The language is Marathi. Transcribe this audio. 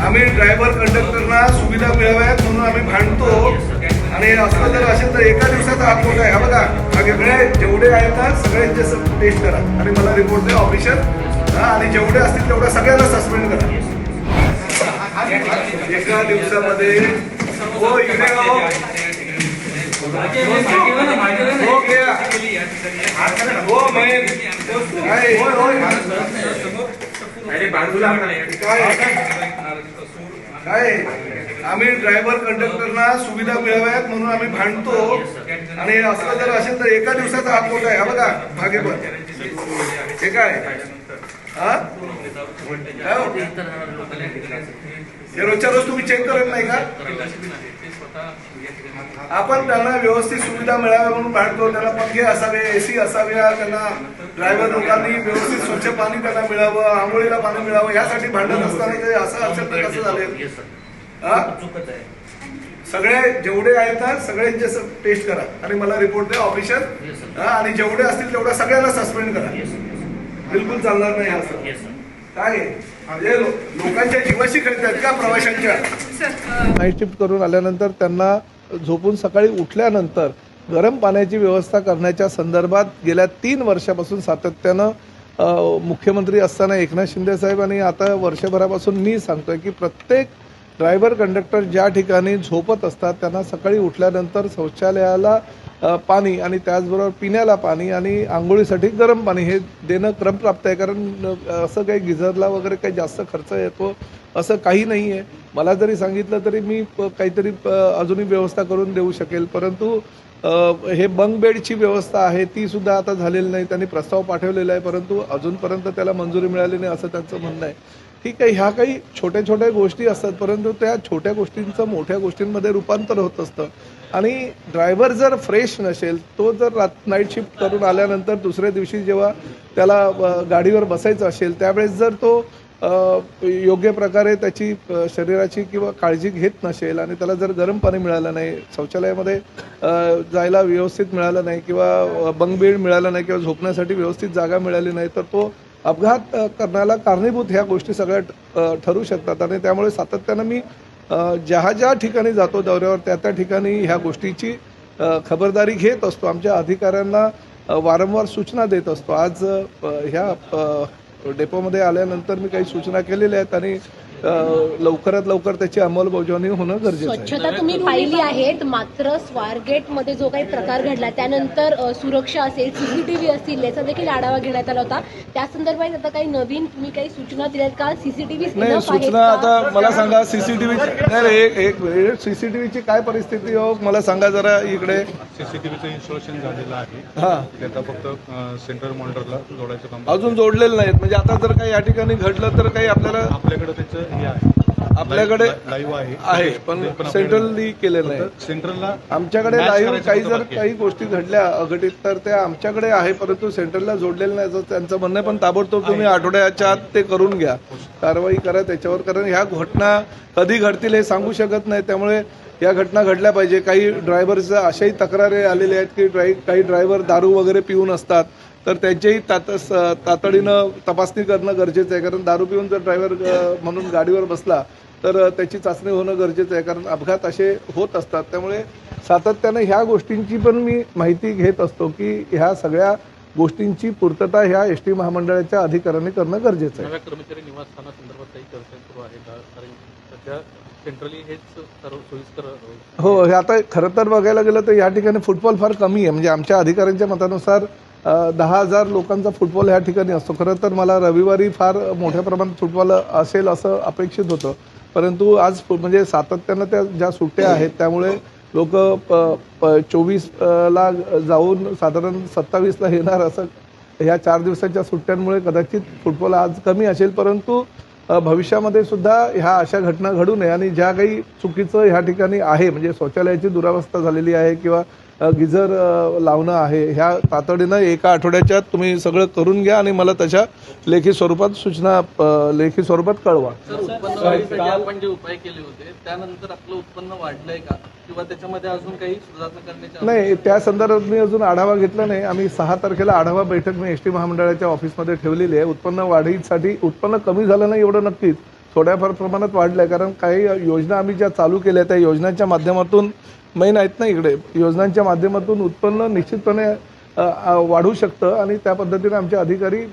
आम्ही ड्रायव्हर कंडक्टरना सुविधा मिळाव्यात म्हणून आम्ही भांडतो आणि असं जर असेल तर एका दिवसाचा आत्मोठ आहे. हा बघा, सगळे जेवढे आहेत ना सगळ्यांचे टेस्ट करा आणि मला रिपोर्ट द्या ऑफिशियल. आणि जेवढे असतील तेवढ्या सगळ्यांना सस्पेंड करा एका दिवसामध्ये. हो इकडे काय आम्ही ड्रायव्हर कंडक्टरना सुविधा मिळाव्यात म्हणून आम्ही भांडतो आणि असं जर असेल तर एका दिवसाचा आत्मोठ आहे. हा बघा मागे पण हे काय हे रोजच्या रोज तुम्ही चेक करत नाही का? आपण त्यांना व्यवस्थित सुविधा मिळाव्या म्हणून भांडतो. त्यांना पंखे असावे, एसी असाव्या, त्यांना ड्रायव्हर लोकांनी व्यवस्थित स्वच्छ पाणी त्यांना मिळावं, आंघोळीला पाणी मिळावं यासाठी भांडत असताना ते असं असेल तर कसं झालं? सगळे जेवढे आहेत ना सगळ्यांचे टेस्ट करा आणि मला रिपोर्ट द्या ऑफिशियल. आणि जेवढे असतील तेवढ्या सगळ्यांना सस्पेंड करा. बिलकुल चालणार नाही असं. काय लोकांच्या जीवाशी खेळतात का प्रवाशांच्या? नाईट शिफ्ट करून आल्यानंतर त्यांना झोपून सकाळी उठल्यानंतर गरम पाण्याची व्यवस्था करण्याच्या संदर्भात गेल्या 3 वर्षापासून सातत्यानं मुख्यमंत्री असताना एकनाथ शिंदे साहेब आणि आता वर्षभरापासून मी सांगतोय की प्रत्येक ड्रायव्हर कंडक्टर ज्या ठिकाणी झोपत असतात त्यांना सकाळी उठल्यानंतर शौचालयाला पाणी आणि त्याचबरोबर पिण्याला पाणी आणि आंघोळीसाठी गरम पाणी हे देणं क्रमप्राप्त आहे. कारण असं काही गिझरला वगैरे काही जास्त खर्च येतो असं काही नाही आहे. मला जरी सांगितलं तरी मी काहीतरी अजूनही व्यवस्था करून देऊ शकेल. परंतु हे बंक बेडची व्यवस्था आहे ती सुद्धा आता झालेली नाही. त्यांनी प्रस्ताव पाठवलेला आहे परंतु अजूनपर्यंत त्याला मंजुरी मिळाली नाही असं त्यांचं म्हणणं आहे. ठीक आहे, ह्या काही छोट्या छोट्या गोष्टी असतात परंतु त्या छोट्या गोष्टींचं मोठ्या गोष्टींमध्ये रूपांतर होत असतं. आणि ड्रायव्हर जर फ्रेश नसेल, तो जर नाईट शिफ्ट करून आल्यानंतर दुसऱ्या दिवशी जेव्हा त्याला गाडीवर बसायचं असेल त्यावेळेस जर तो योग्य प्रकारे त्याची शरीराची किंवा काळजी घेत नसेल आणि त्याला जर गरम पाणी मिळालं नाही, शौचालयामध्ये जायला व्यवस्थित मिळालं नाही किंवा बंक बेड मिळालं नाही किंवा झोपण्यासाठी व्यवस्थित जागा मिळाली नाही तर तो अपघात करण्याला कारणीभूत ह्या गोष्टी सगळ्या ठरू शकतात. आणि त्यामुळे सातत्यानं मी ज्या ठिकाणी जातो दौऱ्यावर त्या ठिकाणी ह्या गोष्टीची खबरदारी घेत असतो. आमच्या अधिकाऱ्यांना वारंवार सूचना देत असतो. आज ह्या डेपोमध्ये आल्यानंतर मी काही सूचना केलेल्या आहेत आणि लवकरात लवकर त्याची अंमलबजावणी होणं गरजेचं आहे. स्वच्छता तुम्ही पाहिली आहेत, मात्र स्वारगेटमध्ये जो काही प्रकार घडला त्यानंतर सुरक्षा असेल, सीसीटीव्ही असतील याचा देखील आढावा घेण्यात आला होता. त्या संदर्भात आता काही नवीन तुम्ही काही सूचना दिल्यात का? सीसीटीव्ही नाही सूचना आता मला सांगा. सीसीटीव्हीची काय परिस्थिती हो मला सांगा जरा. इकडे सीसीटीव्हीचं इन्स्टॉलेशन झालेलं आहे. त्याचा फक्त सेंट्रल मॉनिटरला जोडायचं काम अजून जोडलेलं नाहीत. म्हणजे आता जर काही या ठिकाणी घडलं तर काही आपल्याकडे त्याचं हे आहे, आपल्याकडे लाईव्ह आहे पण सेंट्रलली केलेलं नाही. सेंट्रलला आमच्याकडे लाईव्ह काही जर काही गोष्टी घडल्या अघटित तर त्या आमच्याकडे आहे परंतु सेंट्रलला जोडलेलं नाही असं त्यांचं म्हणणं. पण ताबडतोब तुम्ही आठवड्याच्या आत ते करून घ्या, कारवाई करा त्याच्यावर. कारण ह्या घटना कधी घडतील हे सांगू शकत नाही. त्यामुळे या घटना घडल्या पाहिजे. काही ड्रायव्हरच्या अशाही तक्रारी आलेल्या आहेत की काही ड्रायव्हर दारू वगैरे पिऊन असतात तर त्यांच्याही तातडीनं तपासणी करणं गरजेचं आहे. कारण दारू पिऊन जर ड्रायव्हर म्हणून गाडीवर बसला तर त्याची चाचणी होणं गरजेचं आहे. कारण अपघात असे होत असतात. त्यामुळे सातत्यानं ह्या गोष्टींची पण मी माहिती घेत असतो की ह्या सगळ्या गोष्टींची पूर्तता ह्या एसटी महामंडळाच्या अधिकाऱ्यांनी करणं गरजेचं आहे. नव्या कर्मचारी निवासस्थानासंदर्भात काही चर्चा सुरू आहे का? कारण सध्या सेंट्रली हेच सर्व सोयीस्कर. हो, हे आता खरं तर बघायला गेलं तर या ठिकाणी फुटफॉल फार कमी आहे. म्हणजे आमच्या अधिकाऱ्यांच्या मतानुसार 10,000 लोकांचा फुटबॉल ह्या ठिकाणी असतो. खरं तर मला रविवारी फार मोठ्या प्रमाणात फुटबॉल असेल असं अपेक्षित होतं परंतु आज म्हणजे सातत्यानं त्या ज्या सुट्ट्या आहेत त्यामुळे लोक 24ला जाऊन साधारण 27ला येणार असं ह्या 4 दिवसाच्या सुट्ट्यांमुळे कदाचित फुटबॉल आज कमी असेल. परंतु भविष्यामध्ये सुद्धा ह्या अशा घटना घडू नये आणि ज्या काही चुकीचं ह्या ठिकाणी आहे म्हणजे शौचालयाची दुरावस्था झालेली आहे किंवा गिझर लावणं आहे, ह्या तातडीनं एका आठवड्याच्या तुम्ही सगळं करून घ्या आणि मला तशा लेखी स्वरूपात सूचना लेखी स्वरूपात कळवा. सर, उत्पन्न वाढीसाठी आपण जे उपाय केले होते त्यानंतर आपलं उत्पन्न वाढलंय का किंवा त्याच्यामध्ये अजून काही सुधारणा करण्याच्या नाही, त्या संदर्भात मी अजून आढावा घेतला नाही. आम्ही 6 तारखेला आढावा बैठक मी एस टी महामंडळाच्या ऑफिसमध्ये ठेवलेली आहे. उत्पन्न वाढीसाठी उत्पन्न कमी झालं नाही एवढं नक्कीच, थोड्याफार प्रमाणात वाढलं आहे. कारण काही योजना आम्ही ज्या चालू केल्या त्या योजनांच्या माध्यमातून मेन आहेत ना इकडे, योजनांच्या माध्यमातून उत्पन्न निश्चितपणे वाढू शकतं आणि त्या पद्धतीने आमचे अधिकारी